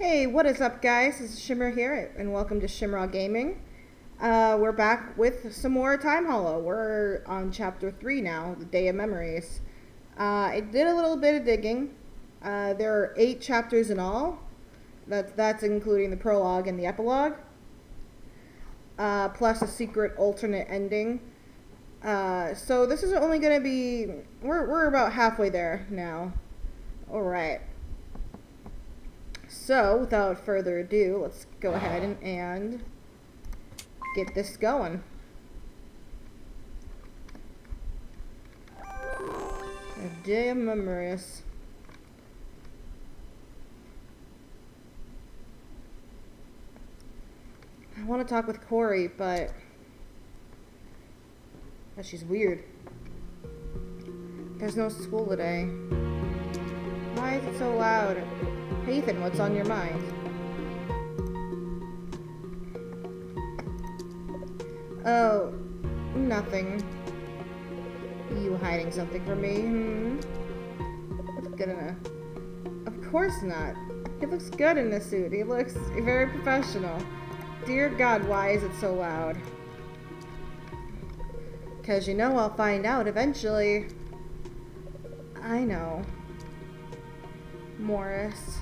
Hey, what is up, guys? This is Shimmer here, and welcome to ShimraGaming. We're back with some more Time Hollow. We're on Chapter 3 now, the Day of Memories. I did a little bit of digging. There are 8 chapters in all. That's including the prologue and the epilogue. Plus a secret alternate ending. So this is only going to be... We're about halfway there now. Alright. So, without further ado, let's go ahead and get this going. A Day of Memories. I want to talk with Corey, but she's weird. There's no school today. Why is it so loud? Hey Ethan, what's on your mind? Oh, nothing. You hiding something from me? That's good enough. Of course not. He looks good in this suit. He looks very professional. Dear God, why is it so loud? 'Cause you know I'll find out eventually. I know. Morris.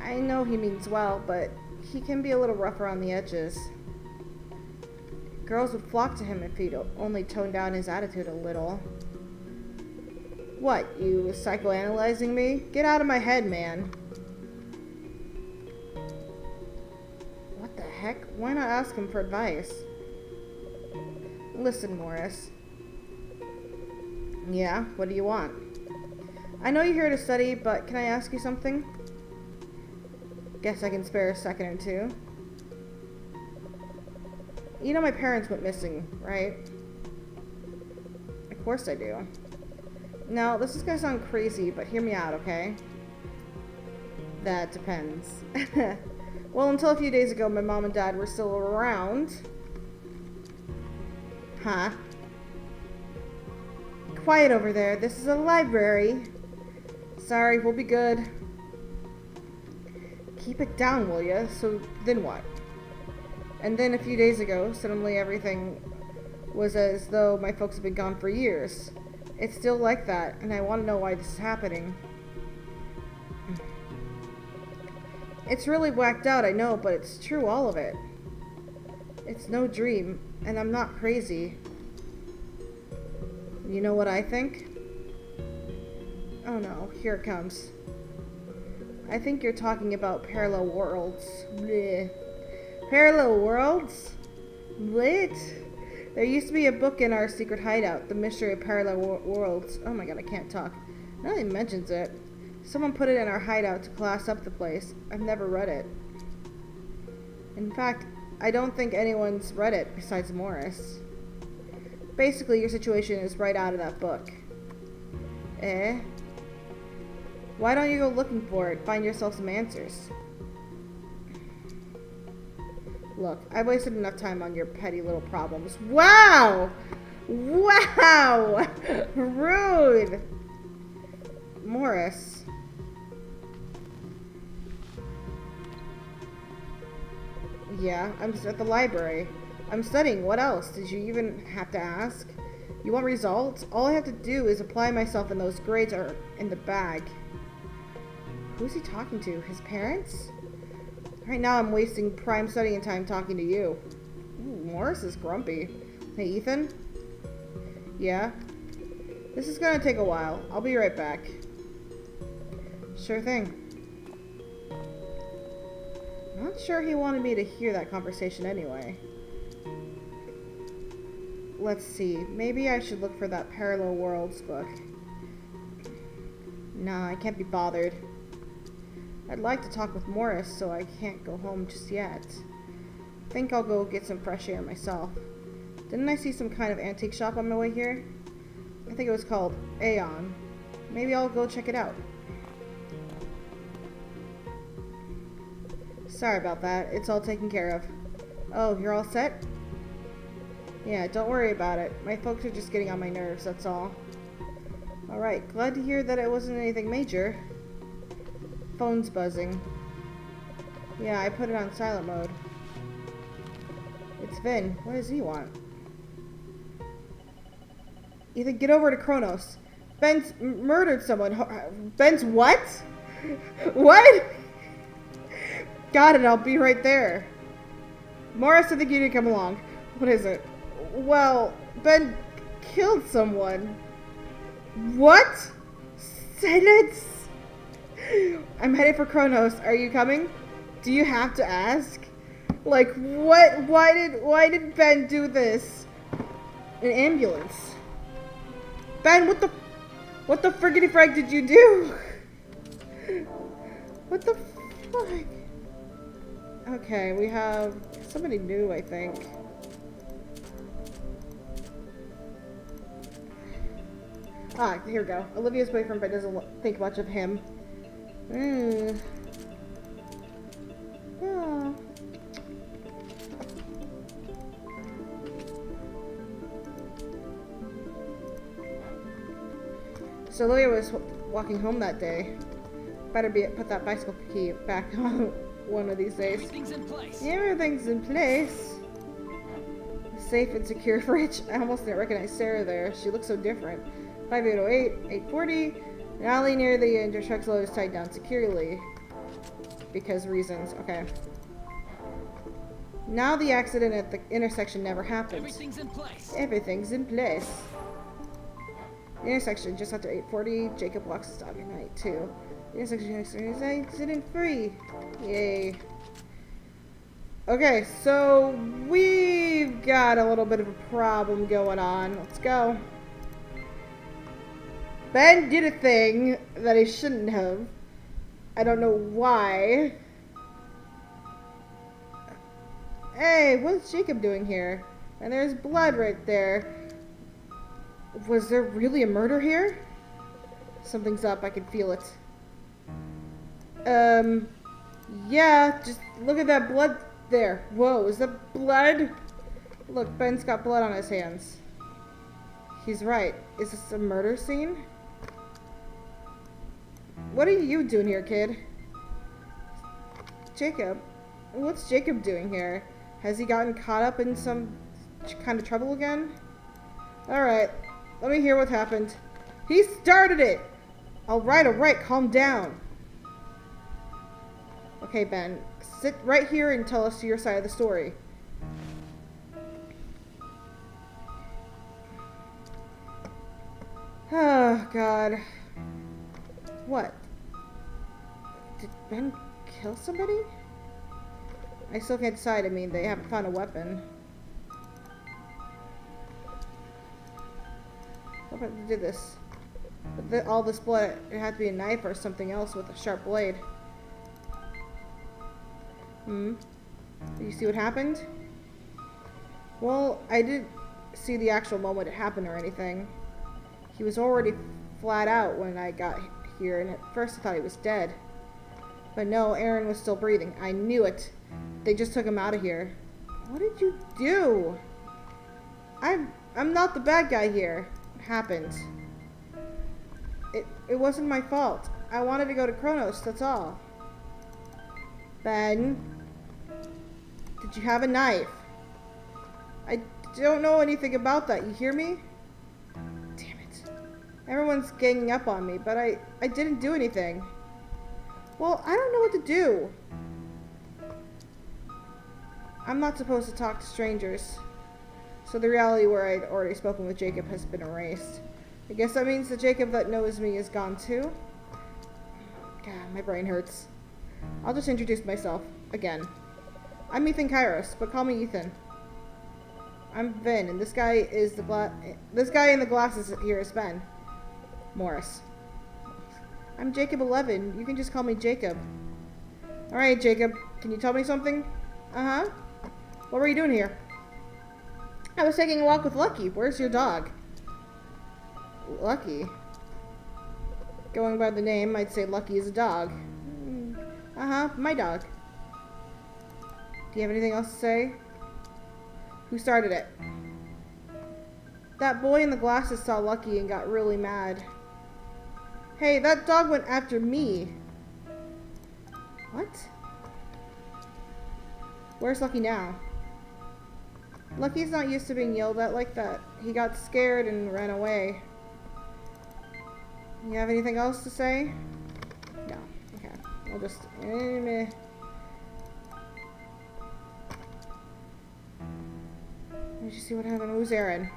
I know he means well, but he can be a little rough around the edges. Girls would flock to him if he'd only toned down his attitude a little. What, you psychoanalyzing me? Get out of my head, man. What the heck? Why not ask him for advice? Listen, Morris. Yeah, what do you want? I know you're here to study, but can I ask you something? Guess I can spare a second or two. You know my parents went missing, right? Of course I do. Now, this is gonna sound crazy, but hear me out, okay? That depends. Well, until a few days ago, my mom and dad were still around. Huh? Quiet over there. This is a library. Sorry, we'll be good. Keep it down, will ya? So, then what? And then a few days ago, suddenly everything was as though my folks had been gone for years. It's still like that, and I want to know why this is happening. It's really whacked out, I know, but it's true, all of it. It's no dream, and I'm not crazy. You know what I think? Oh no, here it comes. I think you're talking about parallel worlds. Blech. Parallel worlds? What? There used to be a book in our secret hideout, The Mystery of Parallel Worlds. Oh my god, I can't talk. Now that he mentions it. Someone put it in our hideout to class up the place. I've never read it. In fact, I don't think anyone's read it besides Morris. Basically, your situation is right out of that book. Eh? Why don't you go looking for it? Find yourself some answers. Look, I've wasted enough time on your petty little problems. Wow! Wow! Rude! Morris. Yeah, I'm at the library. I'm studying. What else? Did you even have to ask? You want results? All I have to do is apply myself and those grades are in the bag. Who's he talking to? His parents? Right now I'm wasting prime studying time talking to you. Ooh, Morris is grumpy. Hey, Ethan? Yeah? This is gonna take a while. I'll be right back. Sure thing. Not sure he wanted me to hear that conversation anyway. Let's see. Maybe I should look for that Parallel Worlds book. Nah, I can't be bothered. I'd like to talk with Morris, so I can't go home just yet. Think I'll go get some fresh air myself. Didn't I see some kind of antique shop on my way here? I think it was called Aeon. Maybe I'll go check it out. Sorry about that. It's all taken care of. Oh, you're all set? Yeah, don't worry about it. My folks are just getting on my nerves, that's all. Alright, glad to hear that it wasn't anything major. Phone's buzzing. Yeah, I put it on silent mode. It's Vin. What does he want? Ethan, get over to Kronos. Ben's murdered someone. Ben's what? What? Got it, I'll be right there. Morris, I think you need to come along. What is it? Well, Ben killed someone. What? Silence! I'm headed for Kronos. Are you coming? Do you have to ask? Like, what? Why did Ben do this? An ambulance. Ben, what the friggity frag did you do? What the fuck? Okay, we have somebody new, I think. Ah, here we go. Olivia's boyfriend, but doesn't think much of him. Yeah. So Olivia was walking home that day. Better put that bicycle key back on one of these days. Everything's in place. Everything's in place. A safe and secure fridge. I almost didn't recognize Sarah there. She looks so different. 5808, 840. An alley near the truck's load is tied down securely. Because reasons. Okay. Now the accident at the intersection never happened. Everything's in place. Everything's in place. The intersection just after 840. Jacob walks his dog at night too. The intersection is accident free. Yay. Okay, so we've got a little bit of a problem going on. Let's go. Ben did a thing that he shouldn't have. I don't know why. Hey, what's Jacob doing here? And there's blood right there. Was there really a murder here? Something's up, I can feel it. Yeah, just look at that blood there. Whoa, is that blood? Look, Ben's got blood on his hands. He's right. Is this a murder scene? What are you doing here, kid? Jacob? What's Jacob doing here? Has he gotten caught up in some kind of trouble again? Alright, let me hear what happened. He started it! Alright, calm down. Okay, Ben, sit right here and tell us your side of the story. Oh, God. What? Did Ben kill somebody? I still can't decide. I mean, they haven't found a weapon. What if they did this? But all this blood, it had to be a knife or something else with a sharp blade. Did you see what happened? Well, I didn't see the actual moment it happened or anything. He was already flat out when I got here, and at first I thought he was dead. But no, Aaron was still breathing. I knew it. They just took him out of here. What did you do? I'm not the bad guy here. It happened. It wasn't my fault. I wanted to go to Kronos, that's all. Ben, did you have a knife? I don't know anything about that. You hear me? Damn it. Everyone's ganging up on me, but I didn't do anything. Well, I don't know what to do. I'm not supposed to talk to strangers. So the reality where I'd already spoken with Jacob has been erased. I guess that means the Jacob that knows me is gone too. God, my brain hurts. I'll just introduce myself again. I'm Ethan Kairos, but call me Ethan. I'm Vin, and this guy in the glasses here is Ben. Morris. I'm Jacob 11. You can just call me Jacob. Alright, Jacob. Can you tell me something? Uh-huh. What were you doing here? I was taking a walk with Lucky. Where's your dog? Lucky? Going by the name, I'd say Lucky is a dog. Uh-huh, my dog. Do you have anything else to say? Who started it? That boy in the glasses saw Lucky and got really mad. Hey, that dog went after me. What? Where's Lucky now? Lucky's not used to being yelled at like that. He got scared and ran away. You have anything else to say? No. Okay. I'll just... Did you see what happened? Who's Aaron?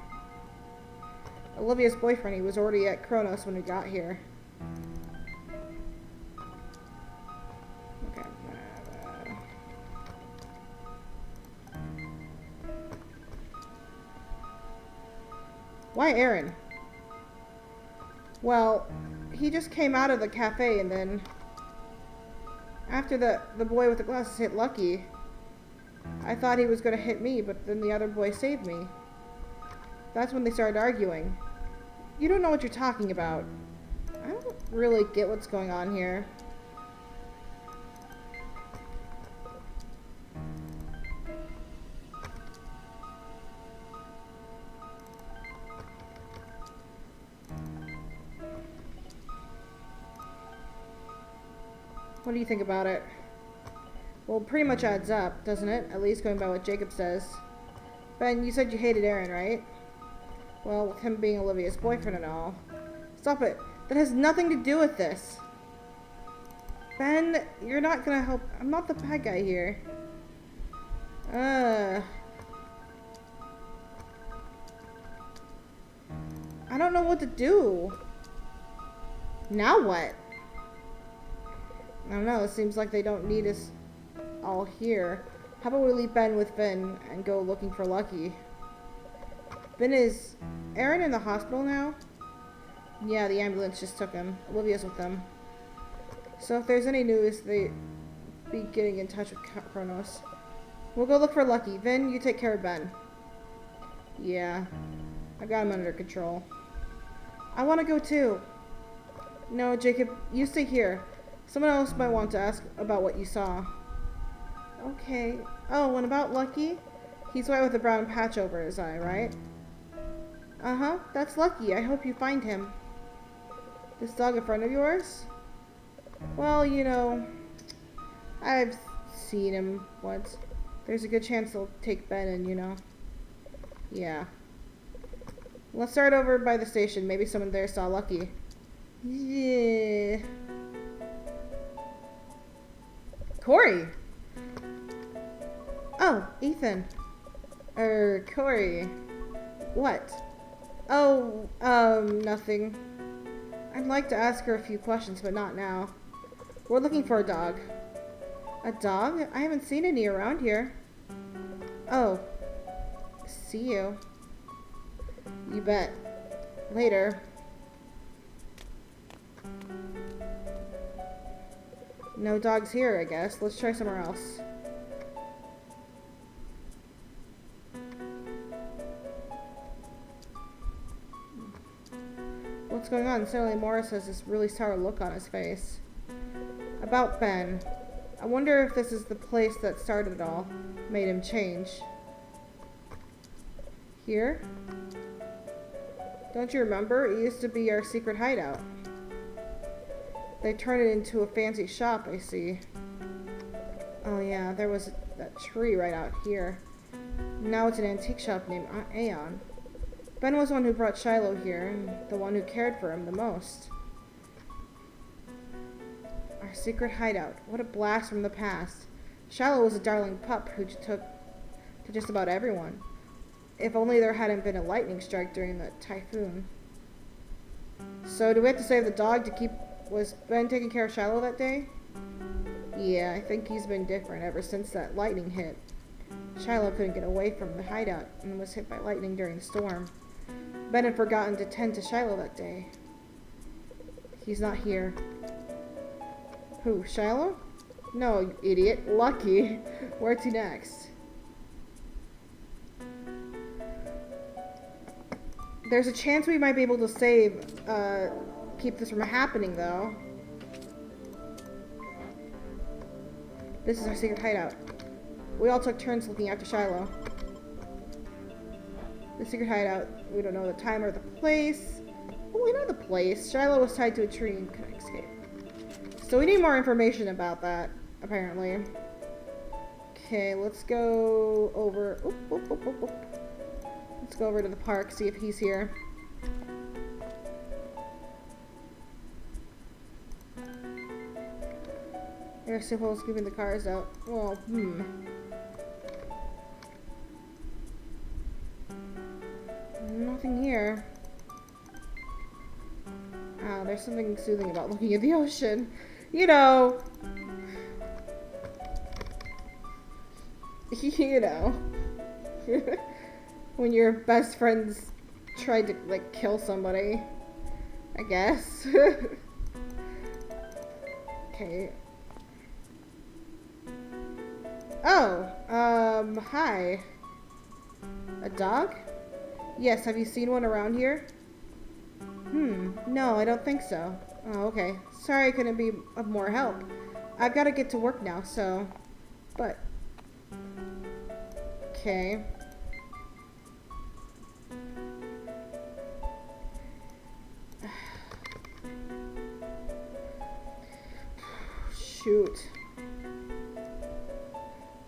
Olivia's boyfriend. He was already at Kronos when we got here. Okay. Why Aaron? Well, he just came out of the cafe and then after the boy with the glasses hit Lucky, I thought he was going to hit me, but then the other boy saved me. That's when they started arguing. You don't know what you're talking about. I don't really get what's going on here. What do you think about it? Well, it pretty much adds up, doesn't it? At least going by what Jacob says. Ben, you said you hated Aaron, right? Well, with him being Olivia's boyfriend and all. Stop it. That has nothing to do with this. Ben, you're not gonna help. I'm not the bad guy here. I don't know what to do. Now what? I don't know. It seems like they don't need us all here. How about we leave Ben with Finn and go looking for Lucky? Ben, is Aaron in the hospital now? Yeah, the ambulance just took him. Olivia's with them. So if there's any news, they be getting in touch with Kronos. We'll go look for Lucky. Vin, you take care of Ben. Yeah, I got him under control. I want to go too. No, Jacob, you stay here. Someone else might want to ask about what you saw. Okay. Oh, and about Lucky? He's white with a brown patch over his eye, right? Uh-huh, that's Lucky. I hope you find him. This dog a friend of yours? Well, you know, I've seen him once. There's a good chance he'll take Ben in, you know. Yeah. Let's start over by the station. Maybe someone there saw Lucky. Yeah. Corey! Oh, Ethan. Corey. What? Oh, nothing. I'd like to ask her a few questions, but not now. We're looking for a dog. A dog? I haven't seen any around here. Oh. See you. You bet. Later. No dogs here, I guess. Let's try somewhere else. What's going on? Suddenly Morris has this really sour look on his face. About Ben. I wonder if this is the place that started it all. Made him change. Here? Don't you remember? It used to be our secret hideout. They turned it into a fancy shop, I see. Oh yeah, there was that tree right out here. Now it's an antique shop named Aeon. Ben was the one who brought Shiloh here, and the one who cared for him the most. Our secret hideout. What a blast from the past. Shiloh was a darling pup who took to just about everyone. If only there hadn't been a lightning strike during the typhoon. So do we have to save the dog to keep... Was Ben taking care of Shiloh that day? Yeah, I think he's been different ever since that lightning hit. Shiloh couldn't get away from the hideout and was hit by lightning during the storm. Ben had forgotten to tend to Shiloh that day. He's not here. Who, Shiloh? No, you idiot. Lucky. Where to next? There's a chance we might be able to keep this from happening, though. This is our secret hideout. We all took turns looking after Shiloh. The secret hideout. We don't know the time or the place. Oh, we know the place. Shiloh was tied to a tree and couldn't escape. So we need more information about that, apparently. Okay, let's go over. Oop, oop, oop, oop, oop. Let's go over to the park, see if he's here. They're supposed to keeping the cars out. Well, Nothing here. Oh, there's something soothing about looking at the ocean. You know. You know. When your best friends tried to, like, kill somebody. I guess. Okay. Oh, hi. A dog? Yes, have you seen one around here? No, I don't think so. Oh, okay. Sorry I couldn't be of more help. I've got to get to work now, so... But... Okay. Shoot.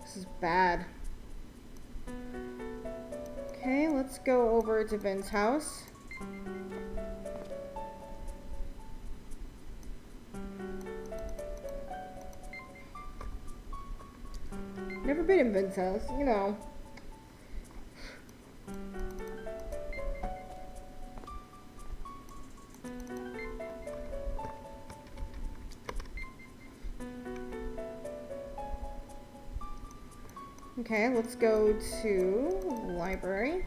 This is bad. Okay, let's go over to Vin's house. Never been in Vin's house, you know. Okay, let's go to the library.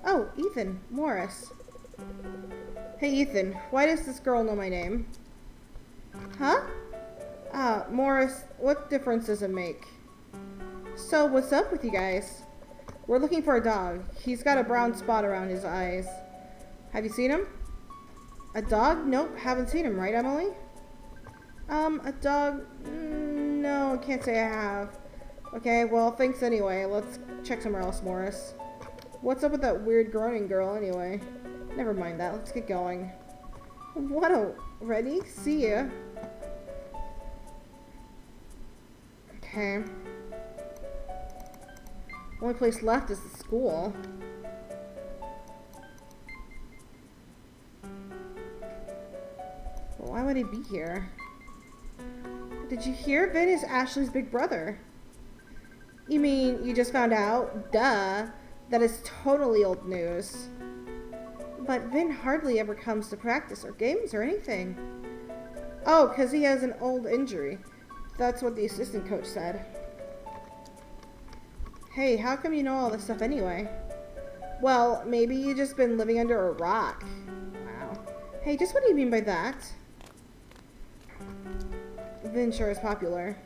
Oh, Ethan, Morris. Hey, Ethan, why does this girl know my name? Huh? Morris, what difference does it make? So, what's up with you guys? We're looking for a dog. He's got a brown spot around his eyes. Have you seen him? A dog? Nope, haven't seen him, right, Emily? A dog? No, I can't say I have. Okay, well, thanks anyway. Let's check somewhere else, Morris. What's up with that weird groaning girl, anyway? Never mind that. Let's get going. What a... Ready? See ya. Okay. Only place left is the school. Well, why would he be here? Did you hear? Vin is Ashley's big brother. You mean you just found out? Duh. That is totally old news. But Vin hardly ever comes to practice or games or anything. Oh, because he has an old injury. That's what the assistant coach said. Hey, how come you know all this stuff anyway? Well, maybe you've just been living under a rock. Wow. Hey, just what do you mean by that? Vin sure is popular.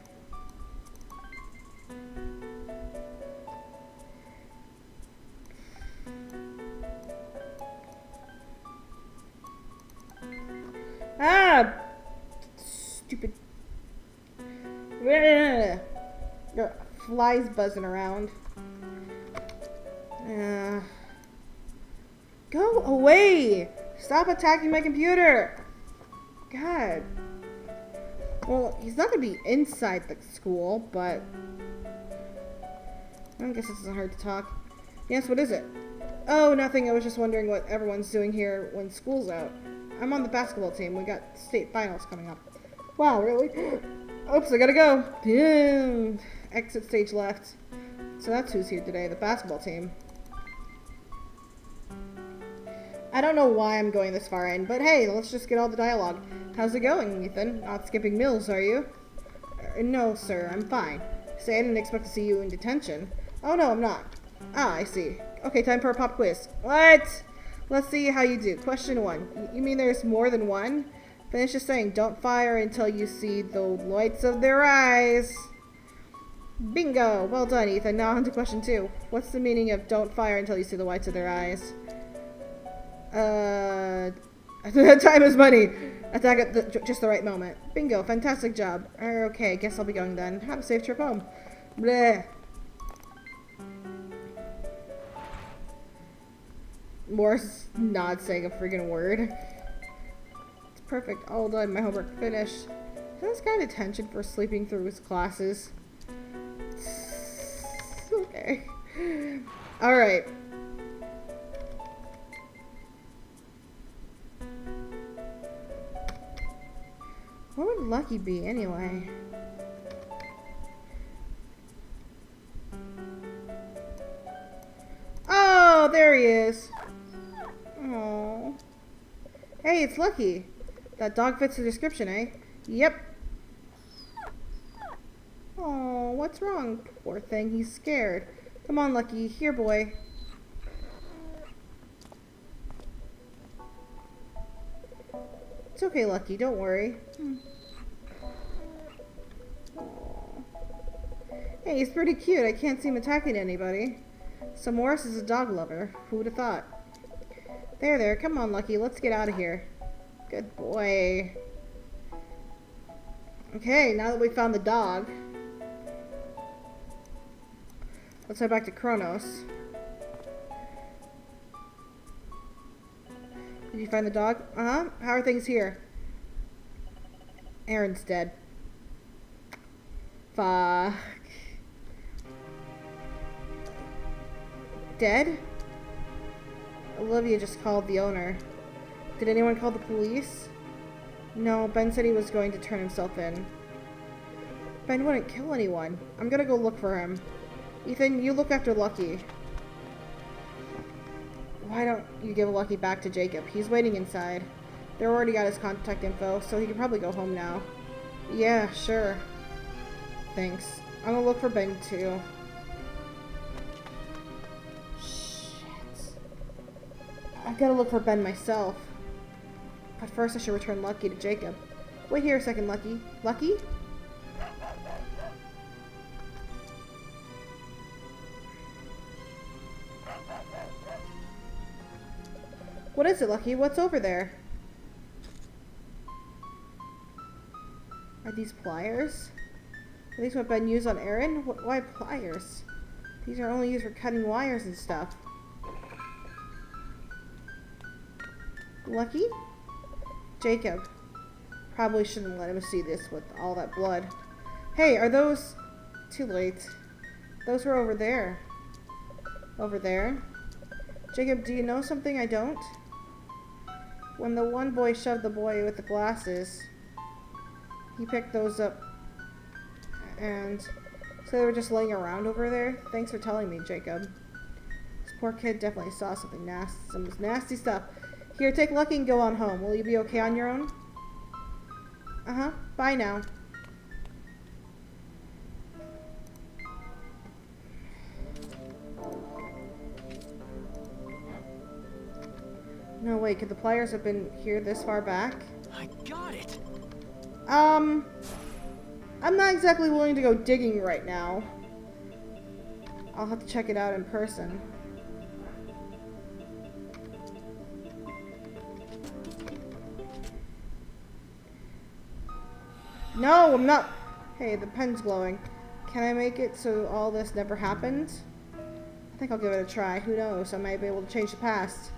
Ah! Stupid. There are flies buzzing around. Go away! Stop attacking my computer! God. Well, he's not gonna be inside the school, but... I guess this isn't hard to talk. Yes, what is it? Oh, nothing. I was just wondering what everyone's doing here when school's out. I'm on the basketball team. We got state finals coming up. Wow, really? Oops, I gotta go. Yeah. Exit stage left. So that's who's here today, the basketball team. I don't know why I'm going this far in, but hey, let's just get all the dialogue. How's it going, Ethan? Not skipping meals, are you? No, sir, I'm fine. Say, I didn't expect to see you in detention. Oh, no, I'm not. Ah, I see. Okay, time for a pop quiz. What? Let's see how you do. Question 1. You mean there's more than one? Finish just saying, don't fire until you see the whites of their eyes. Bingo! Well done, Ethan. Now on to question 2. What's the meaning of don't fire until you see the whites of their eyes? Time is money. Attack at just the right moment. Bingo. Fantastic job. Okay, guess I'll be going then. Have a safe trip home. Bleh. Morris not saying a freaking word. It's perfect. All done. My homework finished. This guy detention for sleeping through his classes. Okay. Alright. Where would Lucky be anyway? Oh, there he is. Oh. Hey, it's Lucky. That dog fits the description, eh? Yep. Oh, what's wrong? Poor thing, he's scared. Come on, Lucky. Here, boy. It's okay, Lucky. Don't worry. Hey, he's pretty cute. I can't see him attacking anybody. So Morris is a dog lover. Who would have thought? There. Come on, Lucky. Let's get out of here. Good boy. Okay, now that we found the dog, let's head back to Kronos. Did you find the dog? Uh-huh. How are things here? Aaron's dead. Fuck. Dead? Olivia just called the owner. Did anyone call the police? No, Ben said he was going to turn himself in. Ben wouldn't kill anyone. I'm gonna go look for him. Ethan, you look after Lucky. Why don't you give Lucky back to Jacob? He's waiting inside. They already got his contact info, so he can probably go home now. Yeah, sure. Thanks. I'm gonna look for Ben too. Shit. I've gotta look for Ben myself. But first I should return Lucky to Jacob. Wait here a second, Lucky. Lucky? What is it, Lucky? What's over there? Are these pliers? Are these what Ben used on Aaron? Why pliers? These are only used for cutting wires and stuff. Lucky? Jacob. Probably shouldn't let him see this with all that blood. Hey, are those... Too late. Those were over there. Over there? Jacob, do you know something I don't? When the one boy shoved the boy with the glasses, he picked those up, and so they were just laying around over there. Thanks for telling me, Jacob. This poor kid definitely saw something nasty, some nasty stuff. Here, take Lucky and go on home. Will you be okay on your own? Uh-huh. Bye now. No, wait, could the pliers have been here this far back? I got it! I'm not exactly willing to go digging right now. I'll have to check it out in person. No, I'm not. Hey, the pen's glowing. Can I make it so all this never happened? I think I'll give it a try. Who knows? I might be able to change the past.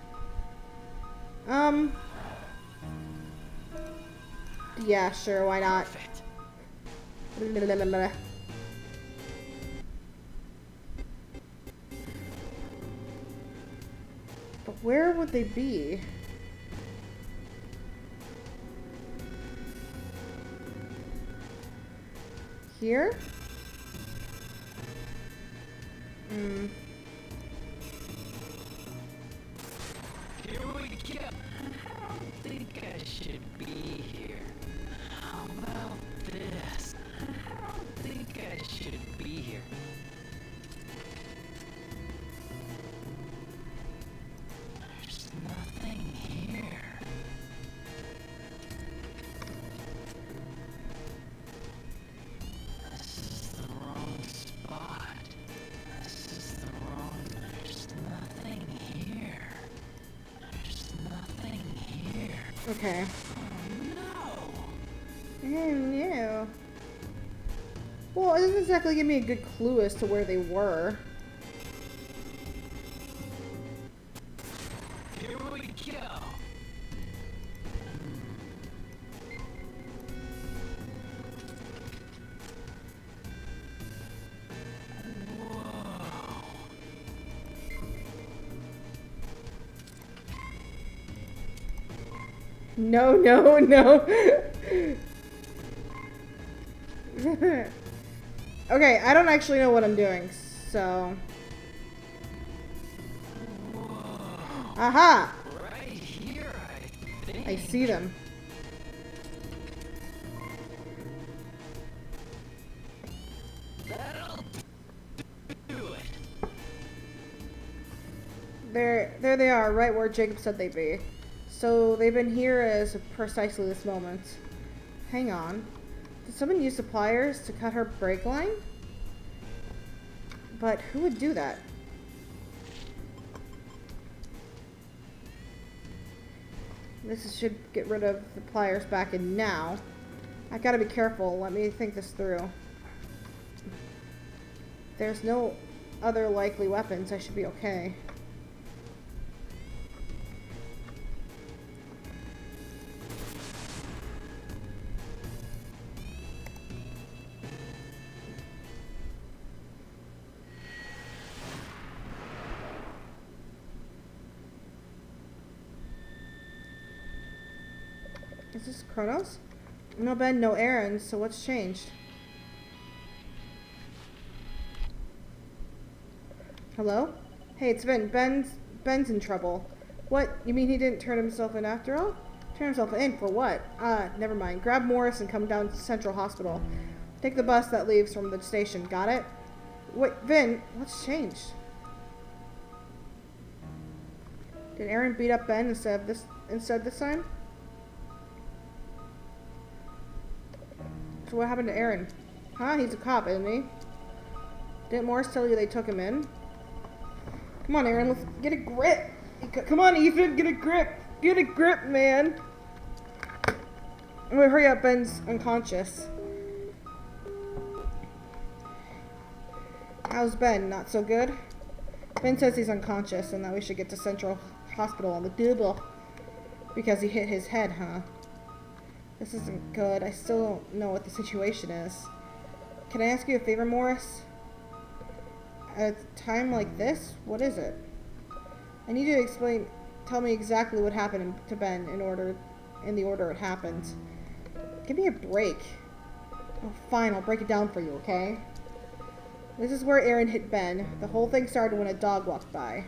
Yeah, sure, why not? Perfect. But where would they be? Here? Here we go. I don't think I should be here. How about this? I don't think I should be here. There's nothing here. This is the wrong spot. This is the wrong... There's nothing here. There's nothing here. Okay. Oh no! Oh no. Well, it doesn't exactly give me a good clue as to where they were. Here we go. No, no, no. Okay, I don't actually know what I'm doing, so... Aha! Right here, I think. I see them. That'll do it. There they are, right where Jacob said they'd be. So they've been here as precisely this moment. Hang on. Did someone use the pliers to cut her brake line? But who would do that? Should get rid of the pliers back in now. I gotta be careful. Let me think this through. There's no other likely weapons. I should be okay. Is this Kronos? No Ben, no Aaron, so what's changed? Hello? Hey, it's Ben. Ben's in trouble. What? You mean he didn't turn himself in after all? Turn himself in for what? Never mind. Grab Morris and come down to Central Hospital. Take the bus that leaves from the station. Got it? Wait, Vin, what's changed? Did Aaron beat up Ben instead this time? So what happened to Aaron? Huh? He's a cop, isn't he? Didn't Morris tell you they took him in? Come on, Aaron, let's get a grip. Come on, Ethan, get a grip. Get a grip, man. Wait, hurry up, Ben's unconscious. How's Ben? Not so good? Ben says he's unconscious and that we should get to Central Hospital on the double. Because he hit his head, huh? This isn't good. I still don't know what the situation is. Can I ask you a favor, Morris? At a time like this, what is it? I need you to tell me exactly what happened to Ben in the order it happened. Give me a break. Oh, fine, I'll break it down for you, okay? This is where Aaron hit Ben. The whole thing started when a dog walked by.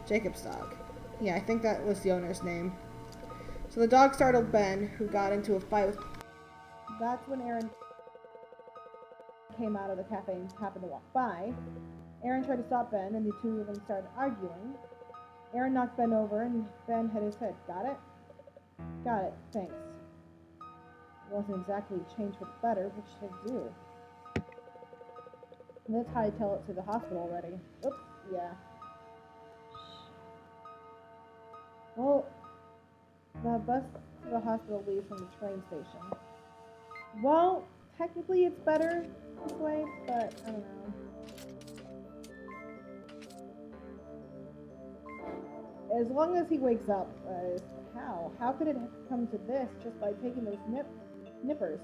Jacob's dog. Yeah, I think that was the owner's name. So the dog startled Ben, who got into a fight with... That's when Aaron came out of the cafe and happened to walk by. Aaron tried to stop Ben, and the two of them started arguing. Aaron knocked Ben over, and Ben hit his head. Got it? Got it. Thanks. It wasn't exactly a change for the better, what should I do? And that's how I tell it to the hospital already. Oops, yeah. Well, the bus to the hospital leaves from the train station. Well, technically it's better this way, but I don't know. As long as he wakes up, how? How could it have come to this just by taking those nippers?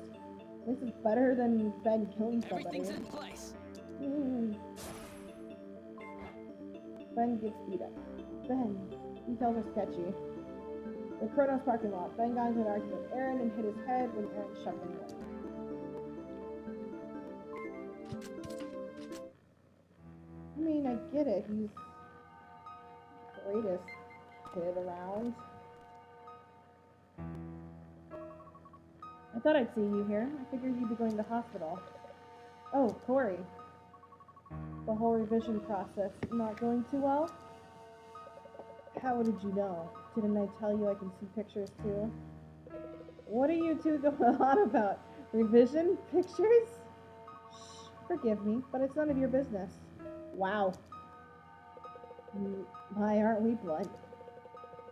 This is better than Ben killing somebody. Everything's in place. Ben gets beat up. Ben, details are sketchy. The Kronos parking lot. Ben got into an argument with Aaron and hit his head when Aaron shoved him away. I mean, I get it. He's the greatest kid around. I thought I'd see you here. I figured you'd be going to the hospital. Oh, Corey. The whole revision process not going too well? How did you know? Didn't I tell you I can see pictures too? What are you two going on about? Revision pictures? Shh, forgive me, but it's none of your business. Wow. My, aren't we blunt?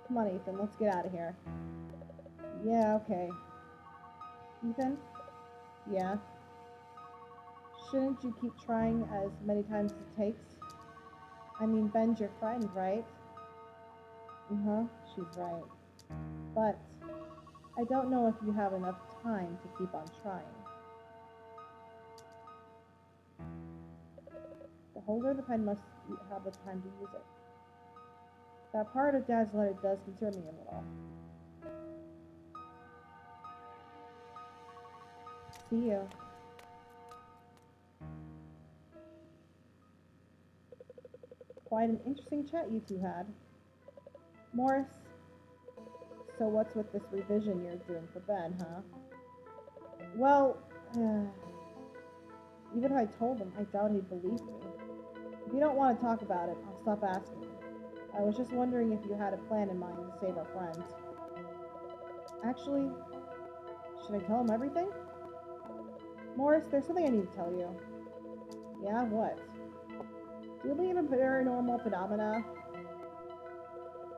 Come on, Ethan, let's get out of here. Yeah, okay. Ethan? Yeah? Shouldn't you keep trying as many times as it takes? I mean, Ben's your friend, right? Uh-huh, she's right. But I don't know if you have enough time to keep on trying. The holder the pen must have the time to use it. That part of Dad's letter does concern me a little. See you. Quite an interesting chat you two had. Morris, so what's with this revision you're doing for Ben, huh? Well, even if I told him, I doubt he'd believe me. If you don't want to talk about it, I'll stop asking. I was just wondering if you had a plan in mind to save our friends. Actually, should I tell him everything? Morris, there's something I need to tell you. Yeah, what? Do you believe in paranormal phenomena?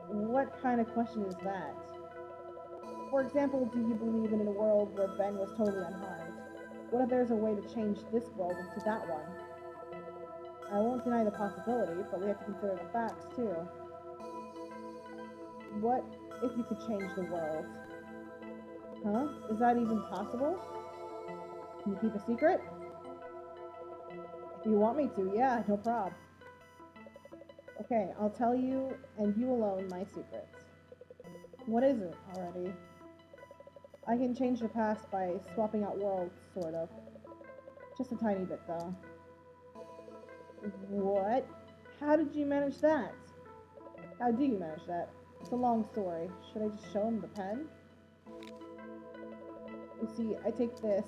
What kind of question is that? For example, do you believe in a world where Ben was totally unharmed? What if there's a way to change this world into that one? I won't deny the possibility, but we have to consider the facts too. What if you could change the world? Huh? Is that even possible? Can you keep a secret? If you want me to, yeah, no prob. Okay, I'll tell you, and you alone, my secrets. What is it, already? I can change the past by swapping out worlds, sort of. Just a tiny bit, though. What? How did you manage that? How do you manage that? It's a long story. Should I just show him the pen? You see, I take this.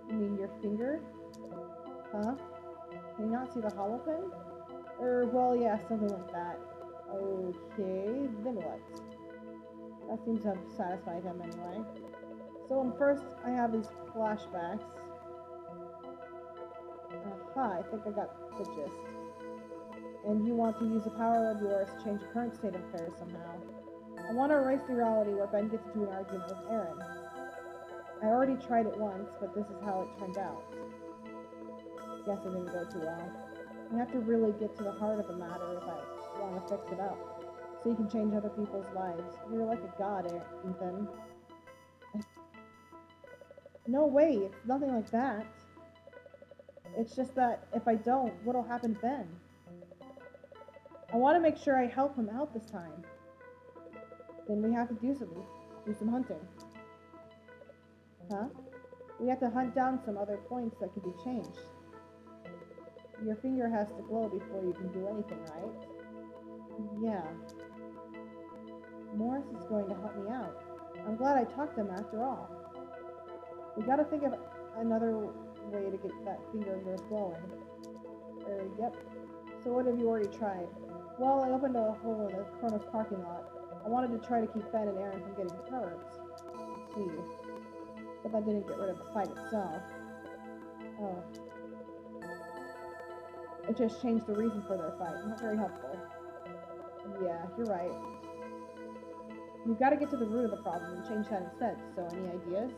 You mean your finger? Huh? Can you not see the hollow pen? Well, yeah, something like that. Okay, then what? That seems to have satisfied him anyway. So, first, I have these flashbacks. Aha, I think I got the gist. And you want to use the power of yours to change the current state of affairs somehow. I want to erase the reality where Ben gets into an argument with Aaron. I already tried it once, but this is how it turned out. Guess it didn't go too well. I have to really get to the heart of the matter if I want to fix it up. So you can change other people's lives. You're like a god, Ethan. No way, it's nothing like that. It's just that if I don't, what'll happen then? I want to make sure I help him out this time. Then we have to do some hunting. Huh? We have to hunt down some other points that can be changed. Your finger has to glow before you can do anything, right? Yeah. Morris is going to help me out. I'm glad I talked to him after all. We gotta think of another way to get that finger of yours glowing. Yep. So what have you already tried? Well, I opened a hole in the Kronos parking lot. I wanted to try to keep Ben and Aaron from getting hurt. Let's see. But that didn't get rid of the fight itself. Oh. It just changed the reason for their fight. Not very helpful. Yeah, you're right. You've got to get to the root of the problem and change that instead. So, any ideas?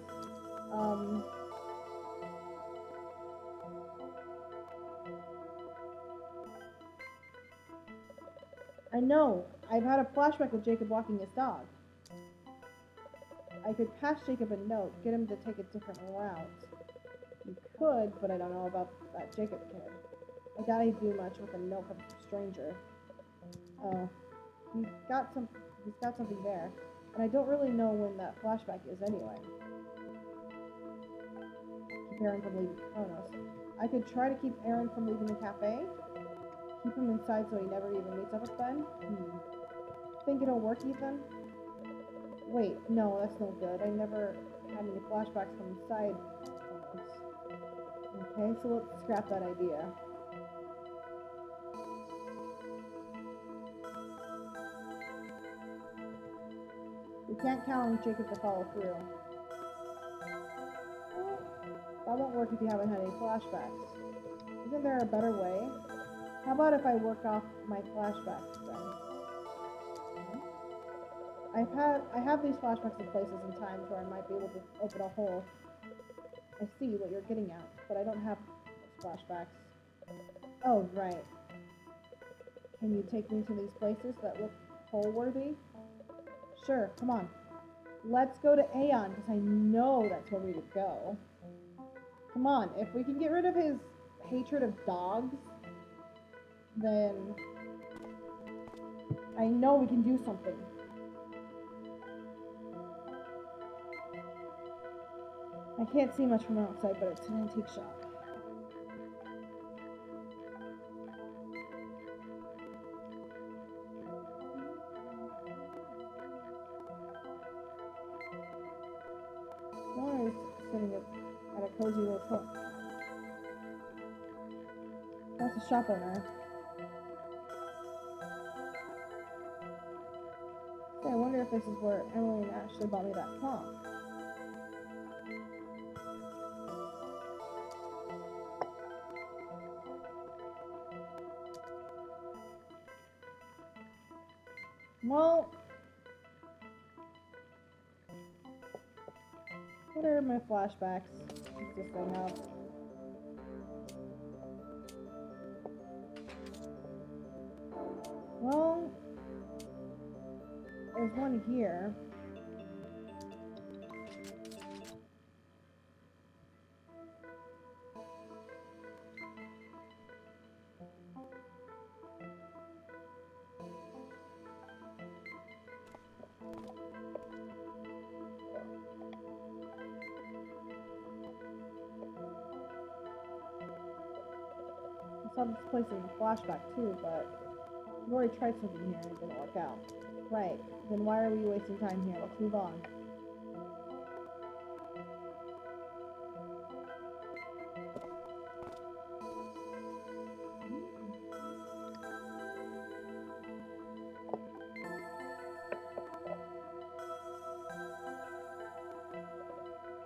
I know. I've had a flashback of Jacob walking his dog. I could pass Jacob a note, get him to take a different route. You could, but I don't know about that Jacob kid. I doubt he'd do much with a note from a stranger. Oh, he's got something there, and I don't really know when that flashback is anyway. Keep Aaron from leaving Kronos. I could try to keep Aaron from leaving the cafe. Keep him inside so he never even meets up with Ben. Think it'll work, Ethan? Wait, no, that's no good. I never had any flashbacks from inside Kronos. Okay, so let's scrap that idea. We can't count on Jacob to follow through. Well, that won't work if you haven't had any flashbacks. Isn't there a better way? How about if I work off my flashbacks then? I have these flashbacks in places and times where I might be able to open a hole. I see what you're getting at, but I don't have those flashbacks. Oh, right. Can you take me to these places that look hole-worthy? Sure, come on. Let's go to Aeon, because I know that's where we would go. Come on, if we can get rid of his hatred of dogs, then I know we can do something. I can't see much from outside, but it's an antique shop. Laura is sitting at a cozy little cook. That's a shop owner. Say, I wonder if this is where Emily and Ashley bought me that clock. Well, what are my flashbacks consisting of? Well, there's one here. I saw this place in the flashback too, but we've already tried something here and it didn't work out. Right, then why are we wasting time here? Let's move on.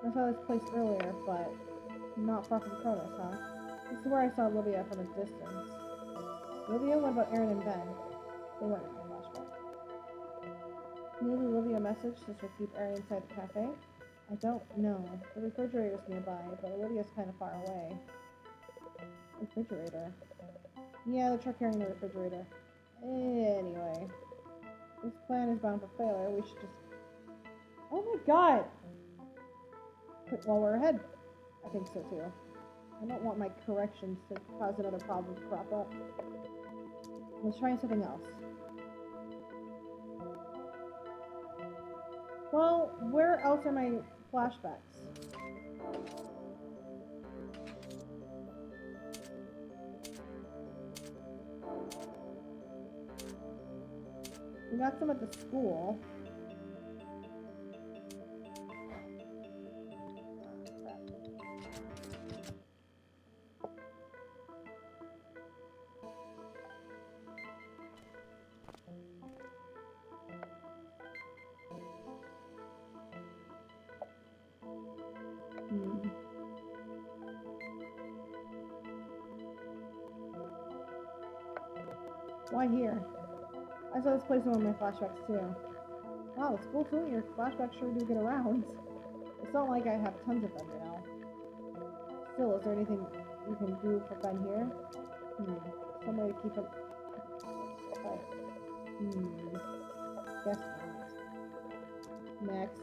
I saw this place earlier, but not far from Kronos, huh? This is where I saw Olivia from a distance. Olivia? What about Aaron and Ben? They weren't in my flashback. Can you leave Olivia a message so she'll keep Aaron inside the cafe? I don't know. The refrigerator's nearby, but Olivia's kind of far away. Refrigerator? Yeah, the truck carrying the refrigerator. Anyway. This plan is bound for failure. We should just... Oh my god! Quick, while we're ahead. I think so too. I don't want my corrections to cause another problem to crop up. Let's try something else. Well, where else are my flashbacks? We got some at the school. Why here? I saw this place in one of my flashbacks too. Wow, it's cool too. Your flashbacks sure do get around. It's not like I have tons of them, you know. Still, is there anything you can do for Ben here? Some way to keep him... Guess not. Next.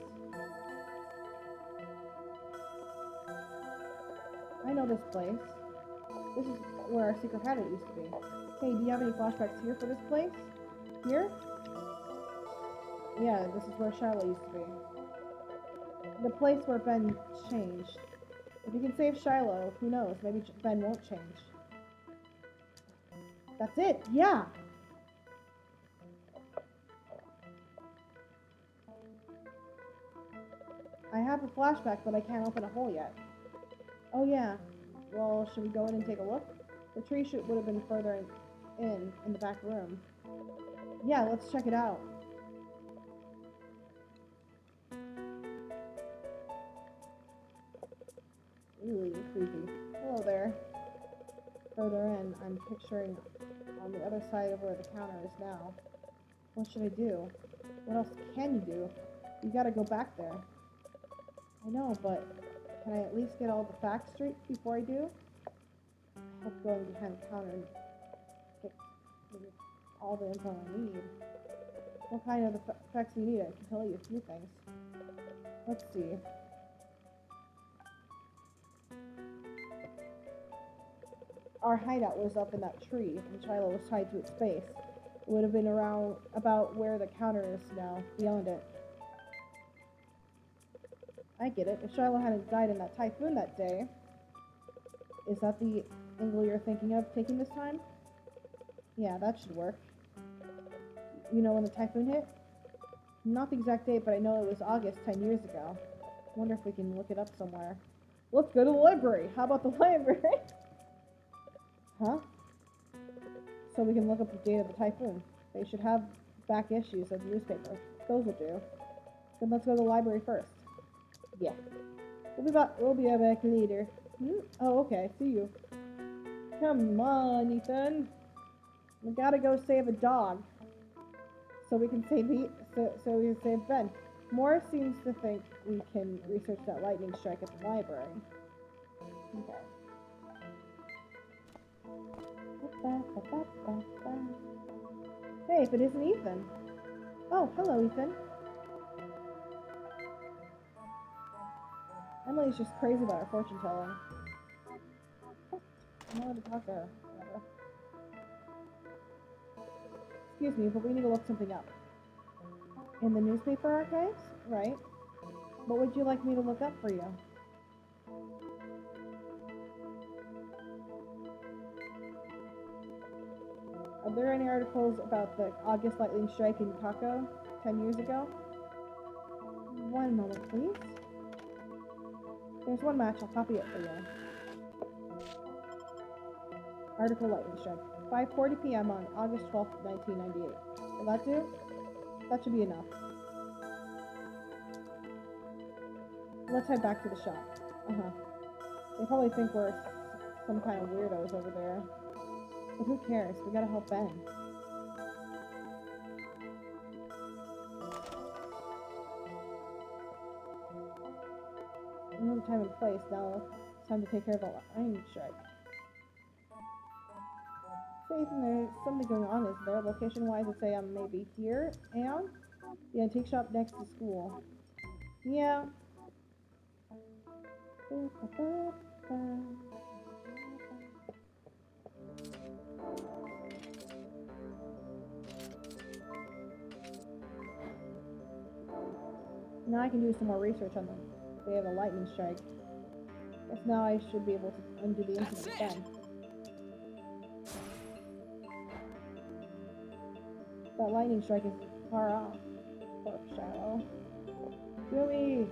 I know this place. This is where our secret habit used to be. Hey, do you have any flashbacks here for this place? Here? Yeah, this is where Shiloh used to be. The place where Ben changed. If you can save Shiloh, who knows? Maybe Ben won't change. That's it! Yeah! I have a flashback, but I can't open a hole yet. Oh yeah. Well, should we go in and take a look? The tree shoot would have been further in the back room. Yeah, let's check it out. Really creepy. Hello there. Further in, I'm picturing on the other side of where the counter is now. What should I do? What else can you do? You gotta go back there. I know, but can I at least get all the facts straight before I do? I hope going behind the counter and get all the info I need. What kind of facts do you need? I can tell you a few things. Let's see. Our hideout was up in that tree, and Shiloh was tied to its base. It would have been around about where the counter is now, beyond it. I get it. If Shiloh hadn't died in that typhoon that day, is that the angle you're thinking of taking this time? Yeah, that should work. You know when the typhoon hit? Not the exact date, but I know it was August 10 years ago. Wonder if we can look it up somewhere. Let's go to the library. How about the library? Huh? So we can look up the date of the typhoon. They should have back issues of the newspaper. Those will do. Then let's go to the library first. Yeah. We'll be back later. Oh, okay. See you. Come on, Ethan. We gotta go save a dog. So we can save so we can save Ben. Morris seems to think we can research that lightning strike at the library. Okay. Hey, if it isn't Ethan. Oh, hello, Ethan. Emily's just crazy about her fortune telling. I'm not allowed to talk to her. Whatever. Excuse me, but we need to look something up. In the newspaper archives? Right. What would you like me to look up for you? Are there any articles about the August lightning strike in Kako 10 years ago? One moment, please. There's one match. I'll copy it for you. Article lightning strike. 5:40 p.m. on August 12th, 1998. Will that do? That should be enough. Let's head back to the shop. They probably think we're some kind of weirdos over there. But who cares? We gotta help Ben. We know the time and place. Now it's time to take care of the lightning strike. So Ethan, there's something going on, isn't there? Location-wise, I'd say I'm maybe here, and the antique shop next to school. Yeah. Now I can do some more research on them. They have a lightning strike. Guess now I should be able to undo the incident then. That lightning strike is far off. Poor Shadow. Gooey!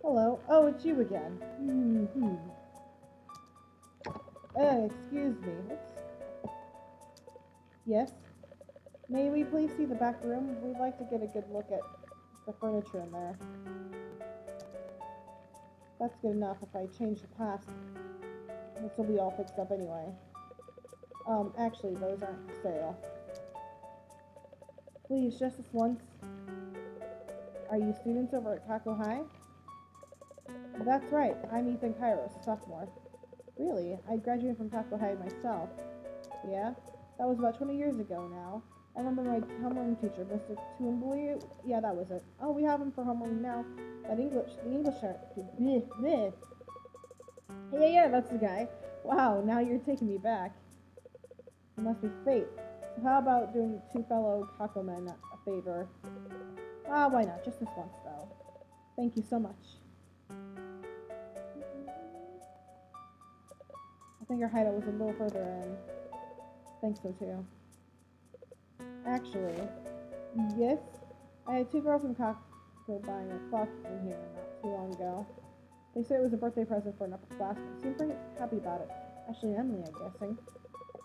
Hello. Oh, it's you again. Excuse me. Yes? May we please see the back room? We'd like to get a good look at the furniture in there. That's good enough if I change the past. This will be all fixed up anyway. Actually, those aren't for sale. Please, just this once. Are you students over at Kako High? That's right. I'm Ethan Kairos, sophomore. Really? I graduated from Kako High myself. Yeah? That was about 20 years ago now. I remember my homeroom teacher, Mr. Toombly. Yeah, that was it. Oh, we have him for homeroom now. The English Yeah, that's the guy. Wow, now you're taking me back. It must be fate. So how about doing two fellow Kako men a favor? Why not? Just this once, though. Thank you so much. I think our hideout was a little further in. Think so, too. Actually, yes, I had two girls from Kako buying a clock in here not too long ago. They said it was a birthday present for an upperclassman. Seemed pretty happy about it. Actually, Emily, I'm guessing.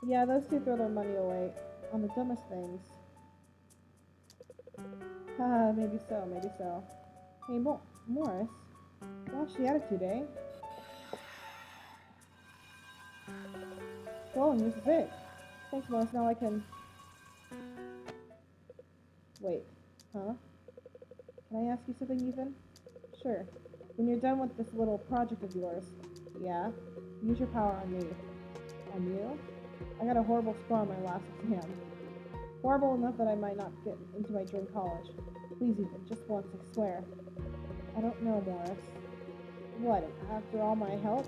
Yeah, those two throw their money away on the dumbest things. Haha, maybe so, maybe so. Hey, Morris. Gosh, the attitude, eh? Well, and this is it. Thanks, Morris. Now I can... Wait. Huh? Can I ask you something, Ethan? Sure. When you're done with this little project of yours, yeah, use your power on me. On you? I got a horrible score on my last exam. Horrible enough that I might not get into my dream college. Please, Ethan, just once, I swear. I don't know, Morris. What, after all my help?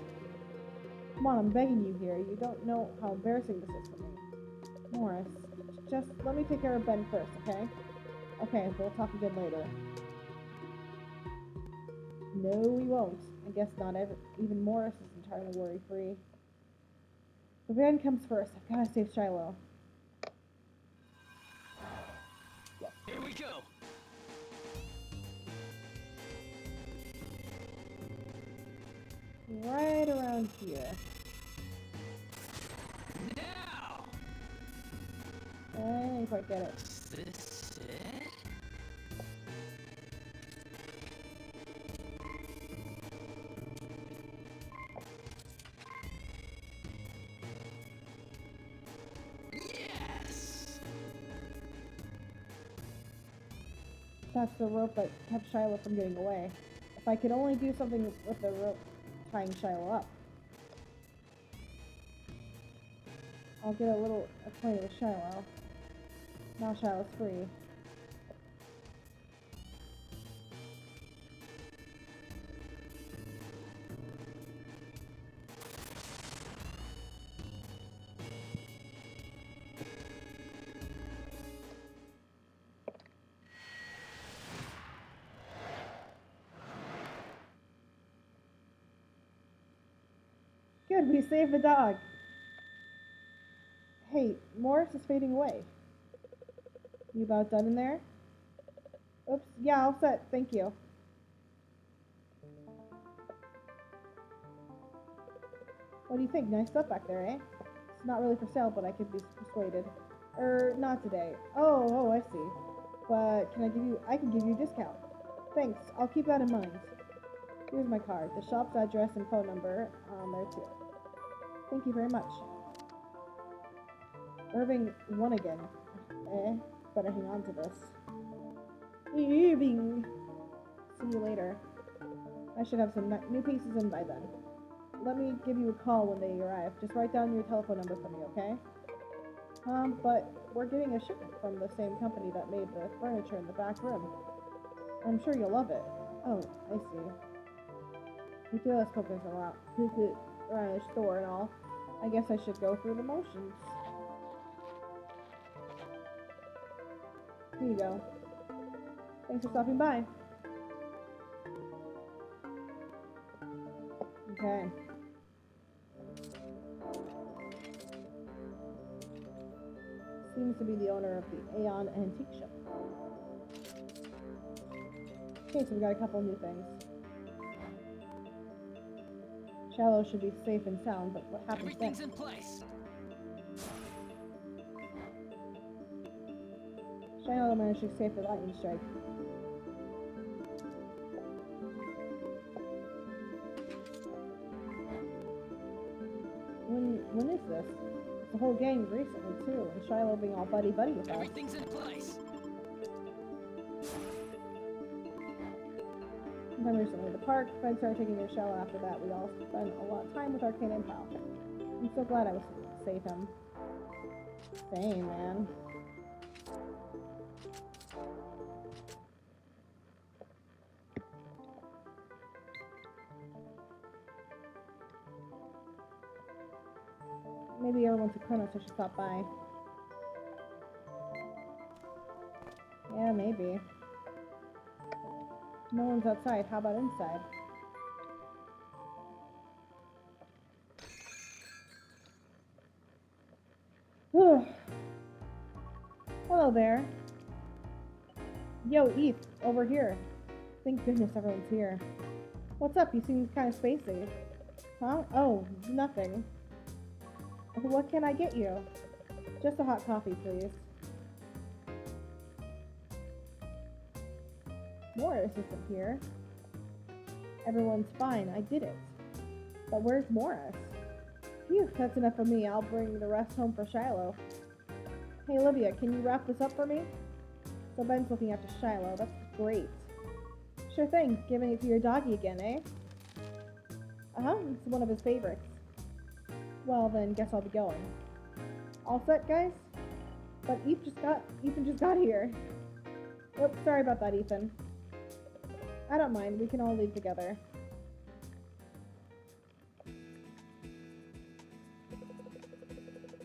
Come on, I'm begging you here. You don't know how embarrassing this is for me. Morris, just let me take care of Ben first, okay? Okay, we'll talk again later. No, we won't. I guess not even Morris is entirely worry-free. But Ben comes first. I've gotta save Shiloh. Yes. Here we go! Right around here. Now! I didn't quite get it. Is this it? Yes! That's the rope that kept Shiloh from getting away. If I could only do something with the rope tying Shiloh up. I'll get a little acquainted with Shiloh. Now Shiloh's free. Good, we saved the dog. Hey, Morris is fading away. You about done in there? Oops, yeah, all set, thank you. What do you think? Nice stuff back there, eh? It's not really for sale, but I could be persuaded. Not today. Oh, I see. But I can give you a discount. Thanks, I'll keep that in mind. Here's my card. The shop's address and phone number on there too. Thank you very much. Irving won again. Better hang on to this. Irving! See you later. I should have some new pieces in by then. Let me give you a call when they arrive. Just write down your telephone number for me, okay? But we're getting a shipment from the same company that made the furniture in the back room. I'm sure you'll love it. Oh, I see. You feel I spoke this a lot. Around the store and all. I guess I should go through the motions. Here you go. Thanks for stopping by. Okay. Seems to be the owner of the Aeon Antique Shop. Okay, so we got a couple new things. Shiloh should be safe and sound, but what happens Everything's next? in place. Shiloh managed to escape the lightning strike. When is this? It's the whole gang recently too, and Shiloh being all buddy-buddy with us. Everything's in place. Sometime recently, the park, Fred started taking your Shiloh after that. We all spent a lot of time with our canine pal. I'm so glad I was able to save him. Same, man. Maybe everyone's a Kronos, I should stop by. Yeah, maybe. No one's outside. How about inside? Hello there. Yo, Eth, over here. Thank goodness everyone's here. What's up? You seem kind of spacey. Huh? Oh, nothing. What can I get you? Just a hot coffee, please. Morris isn't here. Everyone's fine. I did it. But where's Morris? Phew, that's enough for me. I'll bring the rest home for Shiloh. Hey, Olivia, can you wrap this up for me? So Ben's looking after Shiloh. That's great. Sure thing. Giving it to your doggy again, eh? Uh-huh. It's one of his favorites. Well, then, guess I'll be going. All set, guys? But Ethan just got here. Oops, sorry about that, Ethan. I don't mind. We can all leave together.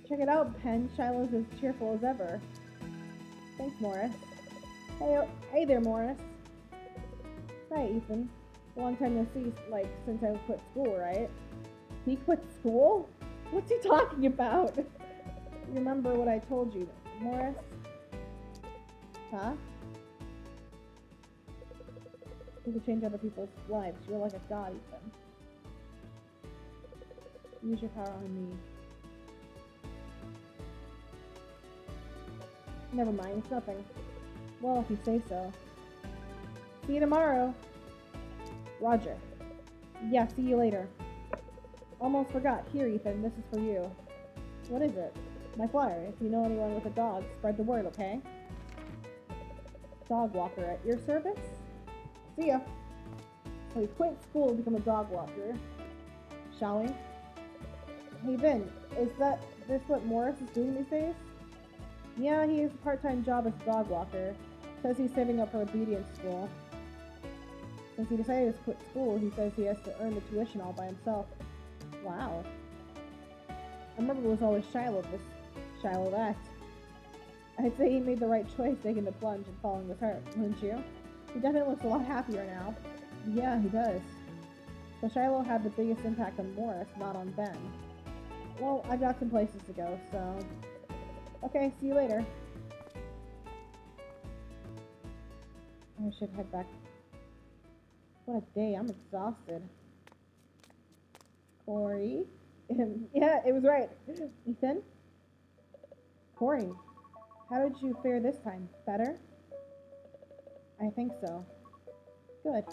Check it out, Pen. Shiloh's as cheerful as ever. Thanks, Morris. Hey there, Morris. Hi, Ethan. Long time no see, like, since I quit school, right? He quit school? What's he talking about? Remember what I told you, Morris? Huh? You could change other people's lives. You're like a god, Ethan. Use your power on me. Never mind, it's nothing. Well, if you say so. See you tomorrow. Roger. Yeah, see you later. Almost forgot. Here, Ethan, this is for you. What is it? My flyer. If you know anyone with a dog, spread the word, okay? Dog walker at your service? See ya. So he quit school to become a dog walker. Shall we? Hey, Vin, is this what Morris is doing these days? Yeah, he has a part-time job as a dog walker. Says he's saving up for obedience school. Since he decided to quit school, he says he has to earn the tuition all by himself. Wow. I remember it was always Shiloh that. I'd say he made the right choice taking the plunge and following his heart, wouldn't you? He definitely looks a lot happier now. Yeah, he does. So Shiloh had the biggest impact on Morris, not on Ben. Well, I've got some places to go, so... Okay, see you later. I should head back. What a day, I'm exhausted. Corey? Yeah, it was right. Ethan? Corey, how did you fare this time? Better? I think so. Good.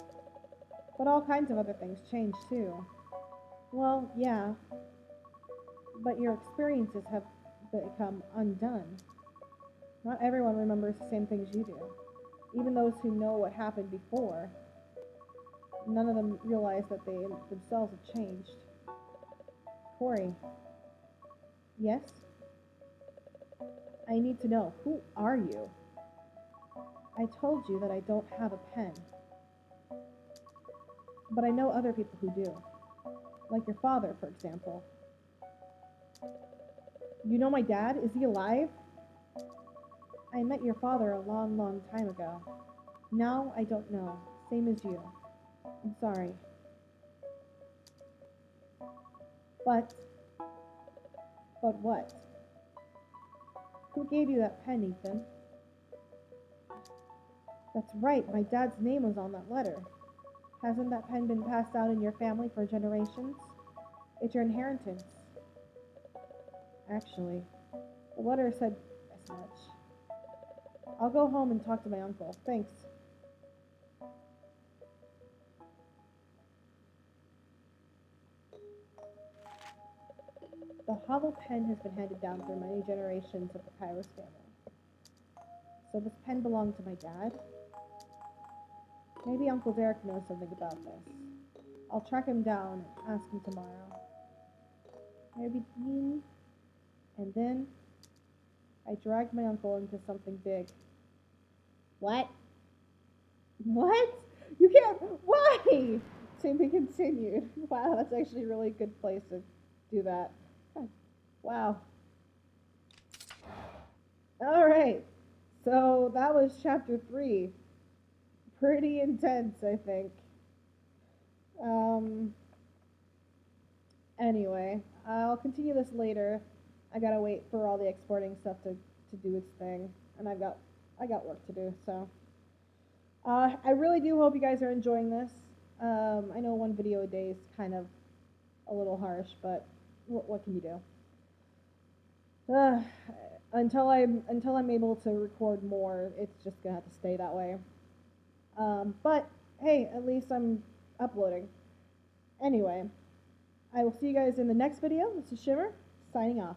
But all kinds of other things changed too. Well, yeah. But your experiences have become undone. Not everyone remembers the same things you do. Even those who know what happened before, none of them realize that they themselves have changed. Corey. Yes? I need to know, who are you? I told you that I don't have a pen. But I know other people who do. Like your father, for example. You know my dad? Is he alive? I met your father a long, long time ago. Now I don't know. Same as you. I'm sorry. But what? Who gave you that pen, Ethan? That's right, my dad's name was on that letter. Hasn't that pen been passed down in your family for generations? It's your inheritance. Actually, the letter said as much. I'll go home and talk to my uncle. Thanks. The hollow pen has been handed down through many generations of the Kairos family. So this pen belonged to my dad? Maybe Uncle Derek knows something about this. I'll track him down and ask him tomorrow. Maybe Dean. And then I dragged my uncle into something big. What? What? You can't. Why? To be continued. Wow, that's actually a really good place to do that. Wow. Alright. So that was chapter 3. Pretty intense, I think. Anyway, I'll continue this later. I gotta wait for all the exporting stuff to do its thing, and I got work to do. So, I really do hope you guys are enjoying this. I know one video a day is kind of a little harsh, but what can you do? Until I'm able to record more, it's just gonna have to stay that way. But hey, at least I'm uploading. Anyway, I will see you guys in the next video. This is Shimmer, signing off.